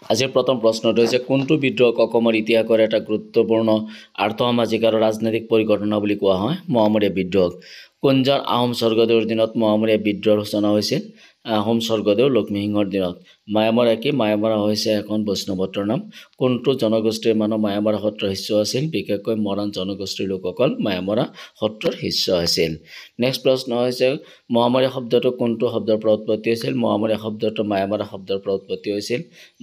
আজিৰ প্ৰথম প্ৰশ্নটো হৈছে কোনটো বিদ্ৰোহক অসমৰ ইতিহাসৰ এটা গুৰুত্বপূৰ্ণ আৰ্থ-সামাজিক আৰু ৰাজনৈতিক পৰিঘটনা বুলি কোৱা হয় মহামৰীয়া বিদ্ৰোহক কোনজন আহোম স্বৰ্গদেউৰ দিনত মহামৰীয়া বিদ্ৰোহৰ সূচনা হৈছিল আহোম স্বৰ্গদেউ লক্ষ্মীসিংহৰ দিনত মায়ামৰা কি মায়ামৰা হৈছে এখন বৈষ্ণৱতৰ নাম কোনটো জনগোষ্ঠীৰ মানুহ মায়ামৰা সত্ৰৰ শিষ্য আছিল বিশেষকৈ মৰাণ জনগোষ্ঠীৰ লোকসকল মায়ামৰা সত্ৰৰ শিষ্য আছিল নেক্সট প্ৰশ্ন হৈছে মহামৰীয়া শব্দটো কোনটো শব্দৰ পৰা উৎপত্তি হৈছিল মহামৰীয়া শব্দটো মায়ামৰা শব্দৰ পৰা উৎপত্তি হৈছিল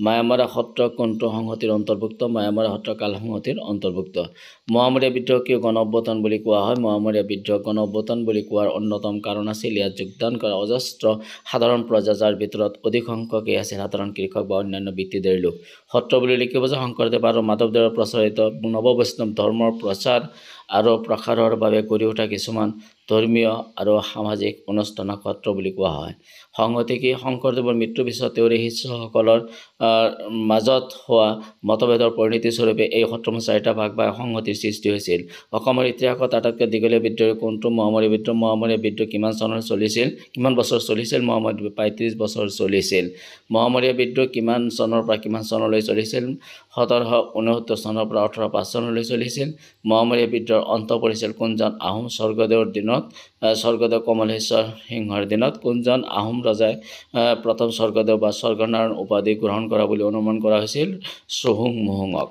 মায়ামৰা সত্ৰ কোনটো সংহতিৰ অন্তৰ্ভুক্ত মায়ামৰা সত্ৰ কাল সংহতিৰ অন্তৰ্ভুক্ত মহামৰীয়া বিদ্ৰোহ কিয় গণ অভ্যুত্থান বুলি কোৱা হয় মহামৰীয়া বিদ্ৰোহ গণ অভ্যুত্থান বুলি কোৱাৰ অন্যতম কাৰণ আছিল ইয়াত যোগদান কৰা অজস্ৰ সাধাৰণ প্ৰজা যাৰ ভিতৰত অধিক সংখ্যকে আছিল সাধাৰণ কৃষক বা অন্যান্য বৃত্তিধাৰী লোক সত্ৰ বুলি লিখিব যে শংকৰদেৱ আৰু মাধৱদেৱৰ প্ৰচাৰিত নৱবৈষ্ণৱ ধৰ্মৰ প্ৰচাৰ আৰু প্ৰসাৰৰ বাবে গঢ়ি উঠা কিছুমান ধৰ্মীয় আৰু সামাজিক অনুষ্ঠানক সত্ৰ বুলি কোৱা হয় সংহতি কি শংকৰদেৱৰ মৃত্যুৰ পিছত তেওঁৰ শিষ্যসকলৰ মাজত হোৱা মতভেদৰ পৰিণতি স্বৰূপে এই সত্ৰসমূহ চাৰিটা ভাগ বা সংহতিৰ সৃষ্টি হৈছিল অসমৰ ইতিহাসত আটাইতকৈ দীঘলীয়া বিদ্ৰোহ কোনটো মহামৰীয়া বিদ্ৰোহ কিমান চনৰ চলিছিল কিমান বছৰ চলিছিল মহামৰীয়া ৩৫ বছৰ চলিছিল মহামৰীয়া বিদ্ৰোহ কিমান চনৰ পৰা কিমান চনলৈ চলিছিল ১৭৬৯ চনৰ পৰা ১৮০৫ চনলৈ চলিছিল মহামৰীয়া বিদ্ৰোহৰ অন্ত পৰিছিল কোনজন আহোম স্বৰ্গদেউৰ দিনত স্বৰ্গদেউ কমলেশ্বৰ সিংহৰ দিনত কোনজন আহোম ৰজাই প্ৰথম স্বৰ্গদেউ বা স্বৰ্গনাৰায়ণ উপাধি গ্ৰহণ কৰা বুলি অনুমান কৰা হৈছিল চহুং মহুঙক